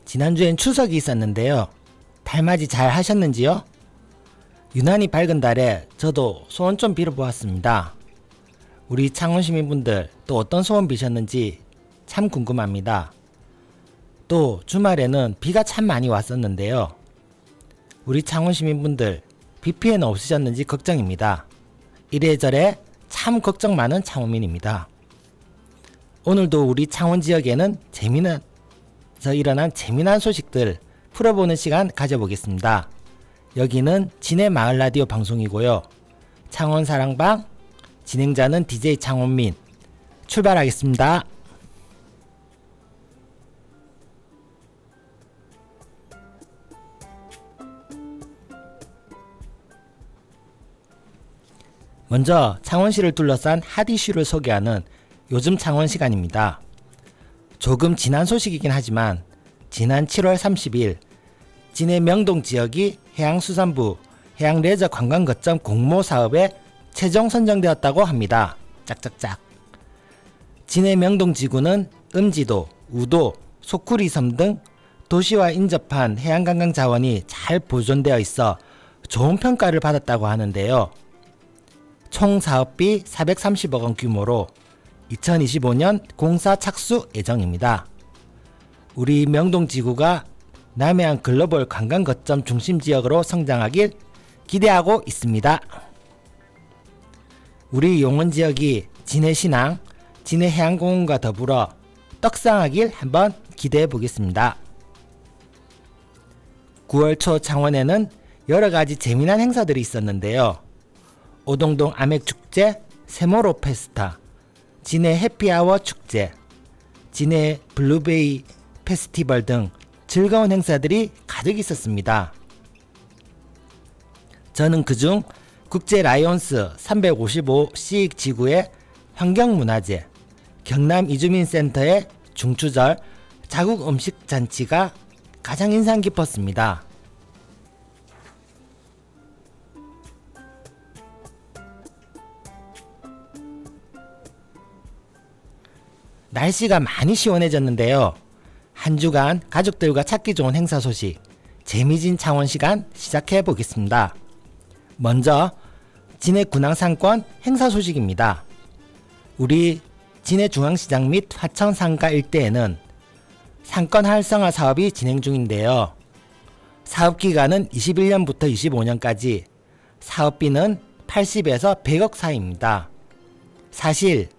지난주엔 추석이 있었는데요. 달맞이 잘 하셨는지요? 유난히 밝은 달에 저도 소원 좀 빌어보았습니다. 우리 창원 시민분들 또 어떤 소원 비셨는지 참 궁금합니다. 또 주말에는 비가 참 많이 왔었는데요. 우리 창원 시민분들 비 피해는 없으셨는지 걱정입니다. 이래저래 참 걱정 많은 창원민입니다. 오늘도 우리 창원 지역에는 일어난 재미난 소식들 풀어보는 시간 가져보겠습니다. 여기는 진해 마을 라디오 방송이고요. 창원 사랑방 진행자는 DJ 창원민 출발하겠습니다. 먼저 창원시를 둘러싼 핫 이슈를 소개하는 요즘 창원 시간입니다. 조금 지난 소식이긴 하지만 지난 7월 30일 진해 명동 지역이 해양수산부 해양레저관광거점 공모 사업에 최종 선정되었다고 합니다. 짝짝짝. 진해 명동 지구는 음지도, 우도, 소쿠리섬 등 도시와 인접한 해양관광 자원이 잘 보존되어 있어 좋은 평가를 받았다고 하는데요. 총 사업비 430억 원 규모로 2025년 공사 착수 예정입니다. 우리 명동지구가 남해안 글로벌 관광거점 중심지역으로 성장하길 기대하고 있습니다. 우리 용원지역이 진해신항, 진해해양공원과 더불어 떡상하길 한번 기대해 보겠습니다. 9월 초 창원에는 여러가지 재미난 행사들이 있었는데요. 오동동 아맥축제, 세모로 페스타, 진해 해피아워 축제, 진해 블루베이 페스티벌 등 즐거운 행사들이 가득 있었습니다. 저는 그중 국제 라이온스 355C 지구의 환경문화제, 경남 이주민센터의 중추절 자국 음식 잔치가 가장 인상 깊었습니다. 날씨가 많이 시원해졌는데요. 한 주간 가족들과 찾기 좋은 행사 소식, 재미진 창원 시간 시작해 보겠습니다. 먼저 진해 군항상권 행사 소식입니다. 우리 진해 중앙시장 및 화천 상가 일대에는 상권 활성화 사업이 진행 중인데요. 사업 기간은 21년부터 25년까지, 사업비는 80에서 100억 사이입니다. 사실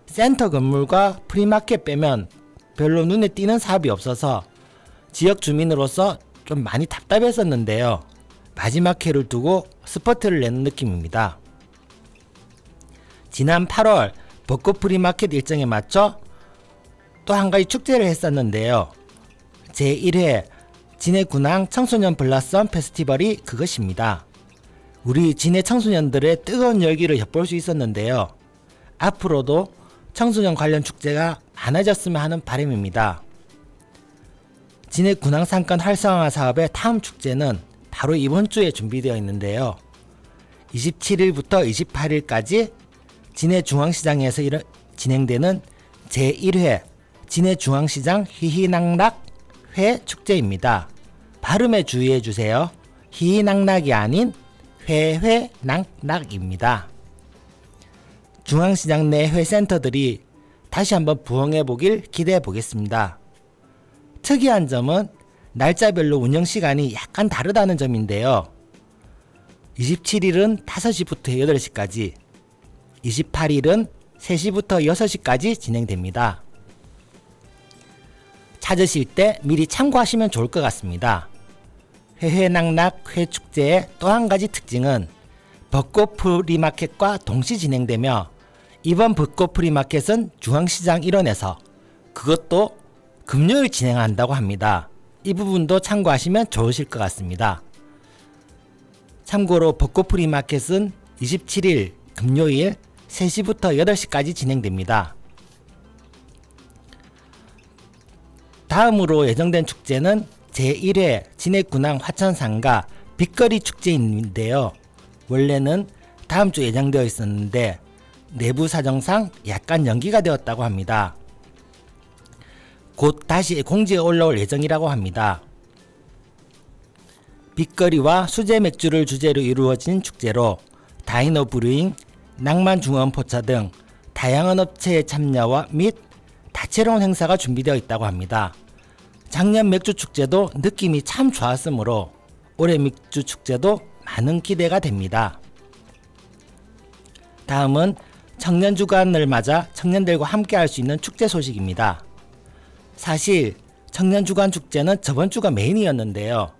센터 건물과 프리마켓 빼면 별로 눈에 띄는 사업이 없어서 지역 주민으로서 좀 많이 답답했었는데요. 마지막 회를 두고 스퍼트를 내는 느낌입니다. 지난 8월 벚꽃 프리마켓 일정에 맞춰 또 한 가지 축제를 했었는데요. 제1회 진해 군항 청소년 블라썸 페스티벌이 그것입니다. 우리 진해 청소년들의 뜨거운 열기를 엿볼 수 있었는데요. 앞으로도 청소년 관련 축제가 많아졌으면 하는 바람입니다. 진해 군항상권 활성화 사업의 다음 축제는 바로 이번 주에 준비되어 있는데요. 27일부터 28일까지 진해 중앙시장에서 진행되는 제1회 진해 중앙시장 희희낙낙 회 축제입니다. 발음에 주의해 주세요. 희희낙낙이 아닌 회회낙낙입니다. 중앙시장 내 회센터들이 다시 한번 부흥해 보길 기대해 보겠습니다. 특이한 점은 날짜별로 운영시간이 약간 다르다는 점인데요. 27일은 5시부터 8시까지, 28일은 3시부터 6시까지 진행됩니다. 찾으실 때 미리 참고하시면 좋을 것 같습니다. 회회낙낙 회축제의 또 한 가지 특징은 벚꽃 프리마켓과 동시 진행되며, 이번 벚꽃 프리마켓은 중앙시장 일원에서 그것도 금요일 진행한다고 합니다. 이 부분도 참고하시면 좋으실 것 같습니다. 참고로 벚꽃 프리마켓은 27일 금요일 3시부터 8시까지 진행됩니다. 다음으로 예정된 축제는 제1회 진해군항 화천상가 빛거리 축제인데요. 원래는 다음 주 예정되어 있었는데 내부 사정상 약간 연기가 되었다고 합니다. 곧 다시 공지에 올라올 예정이라고 합니다. 빛거리와 수제 맥주를 주제로 이루어진 축제로 다이너 브루잉, 낭만 중원포차 등 다양한 업체의 참여와 및 다채로운 행사가 준비되어 있다고 합니다. 작년 맥주 축제도 느낌이 참 좋았으므로 올해 맥주 축제도 많은 기대가 됩니다. 다음은 청년 주간을 맞아 청년들과 함께 할 수 있는 축제 소식입니다. 사실 청년 주간 축제는 저번 주가 메인이었는데요.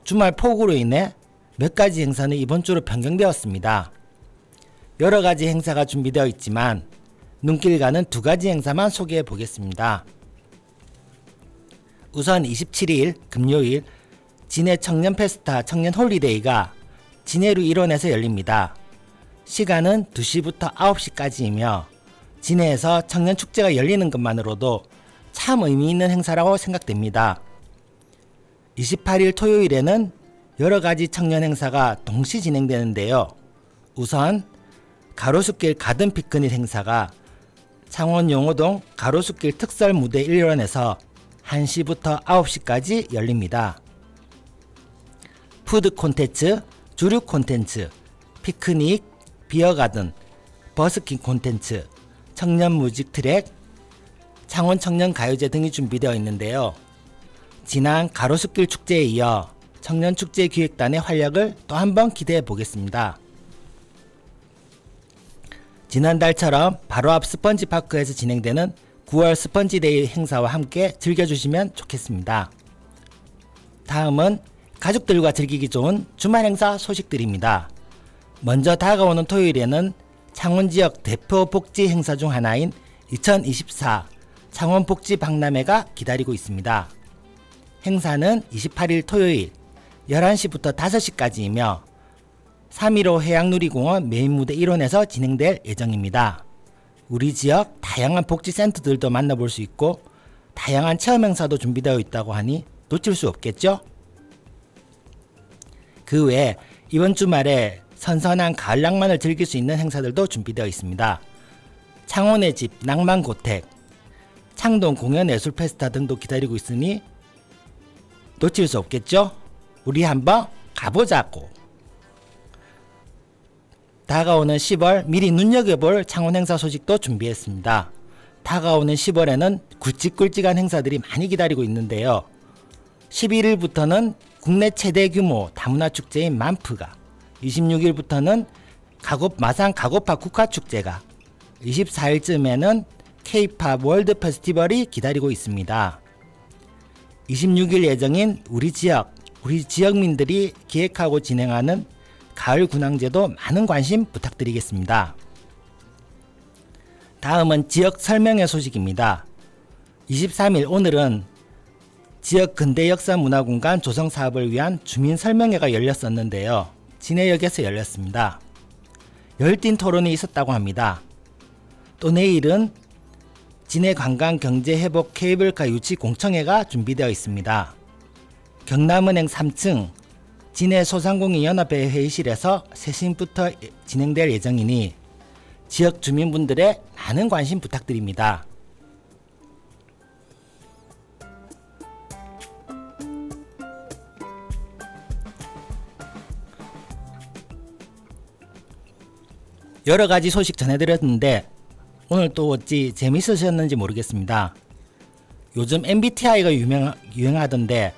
주말 폭우로 인해 몇 가지 행사는 이번 주로 변경되었습니다. 여러 가지 행사가 준비되어 있지만 눈길 가는 두 가지 행사만 소개해 보겠습니다. 우선 27일 금요일 진해 청년 페스타 청년 홀리데이가 진해루 일원에서 열립니다. 시간은 2시부터 9시까지이며 진해에서 청년 축제가 열리는 것만으로도 참 의미 있는 행사라고 생각됩니다. 28일 토요일에는 여러 가지 청년 행사가 동시 진행되는데요. 우선 가로수길 가든 피크닉 행사가 창원 용호동 가로수길 특설 무대 1원에서 1시부터 9시까지 열립니다. 푸드 콘텐츠, 주류 콘텐츠, 피크닉, 비어가든, 버스킹 콘텐츠, 청년 뮤직 트랙, 창원 청년 가요제 등이 준비되어 있는데요. 지난 가로수길 축제에 이어 청년 축제 기획단의 활약을 또 한 번 기대해 보겠습니다. 지난달처럼 바로 앞 스펀지파크에서 진행되는 9월 스펀지데이 행사와 함께 즐겨주시면 좋겠습니다. 다음은 가족들과 즐기기 좋은 주말 행사 소식들입니다. 먼저 다가오는 토요일에는 창원 지역 대표 복지 행사 중 하나인 2024 창원 복지 박람회가 기다리고 있습니다. 행사는 28일 토요일 11시부터 5시까지이며 315 해양누리공원 메인 무대 1원에서 진행될 예정입니다. 우리 지역 다양한 복지센터들도 만나볼 수 있고 다양한 체험 행사도 준비되어 있다고 하니 놓칠 수 없겠죠? 그 외에 이번 주말에 선선한 가을 낭만을 즐길 수 있는 행사들도 준비되어 있습니다. 창원의 집 낭만고택, 창동 공연예술 페스타 등도 기다리고 있으니 놓칠 수 없겠죠? 우리 한번 가보자고. 다가오는 10월 미리 눈여겨볼 창원 행사 소식도 준비했습니다. 다가오는 10월에는 굵직굵직한 행사들이 많이 기다리고 있는데요. 11일부터는 국내 최대 규모 다문화 축제인 만프가, 26일부터는 마산 가고파 국화축제가, 24일쯤에는 K-팝 월드 페스티벌이 기다리고 있습니다. 26일 예정인 우리 지역민들이 기획하고 진행하는 가을 군항제도 많은 관심 부탁드리겠습니다. 다음은 지역 설명회 소식입니다. 23일 오늘은 지역 근대 역사 문화공간 조성 사업을 위한 주민 설명회가 열렸었는데요. 진해역에서 열렸습니다. 열띤 토론이 있었다고 합니다. 또 내일은 진해 관광 경제 회복 케이블카 유치 공청회가 준비되어 있습니다. 경남은행 3층 진해 소상공인연합회 회의실에서 3시부터 진행될 예정이니 지역 주민분들의 많은 관심 부탁드립니다. 여러가지 소식 전해드렸는데 오늘 또 어찌 재밌으셨는지 모르겠습니다. 요즘 MBTI가 유행하던데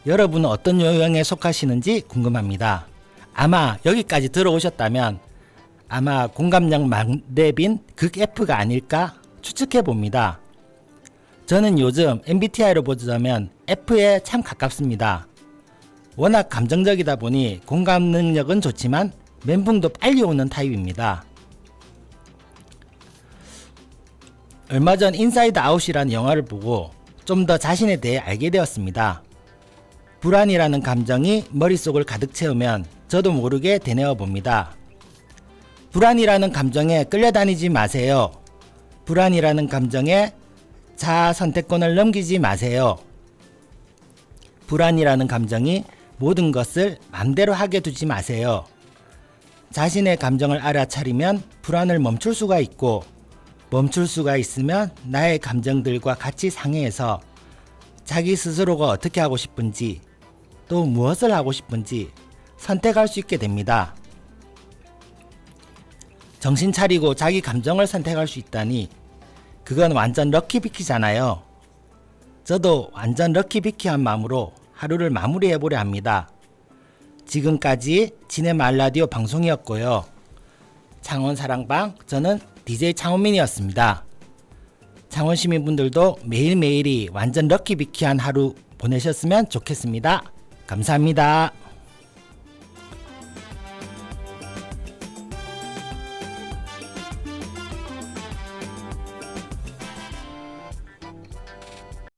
여러분은 어떤 유형에 속하시는지 궁금합니다. 아마 여기까지 들어오셨다면 아마 공감력 만렙인 극 F가 아닐까 추측해 봅니다. 저는 요즘 MBTI로 보자면 F에 참 가깝습니다. 워낙 감정적이다 보니 공감 능력은 좋지만 멘붕도 빨리 오는 타입입니다. 얼마 전 인사이드 아웃이라는 영화를 보고 좀 더 자신에 대해 알게 되었습니다. 불안이라는 감정이 머릿속을 가득 채우면 저도 모르게 되뇌어 봅니다. 불안이라는 감정에 끌려다니지 마세요. 불안이라는 감정에 자아 선택권을 넘기지 마세요. 불안이라는 감정이 모든 것을 맘대로 하게 두지 마세요. 자신의 감정을 알아차리면 불안을 멈출 수가 있고 멈출 수가 있으면 나의 감정들과 같이 상의해서 자기 스스로가 어떻게 하고 싶은지 또 무엇을 하고 싶은지 선택할 수 있게 됩니다. 정신 차리고 자기 감정을 선택할 수 있다니 그건 완전 럭키비키잖아요. 저도 완전 럭키비키한 마음으로 하루를 마무리해보려 합니다. 지금까지 지네말라디오 방송이었고요. 창원사랑방, 저는 DJ 창원민이었습니다. 창원 시민분들도 매일매일이 완전 럭키비키한 하루 보내셨으면 좋겠습니다. 감사합니다.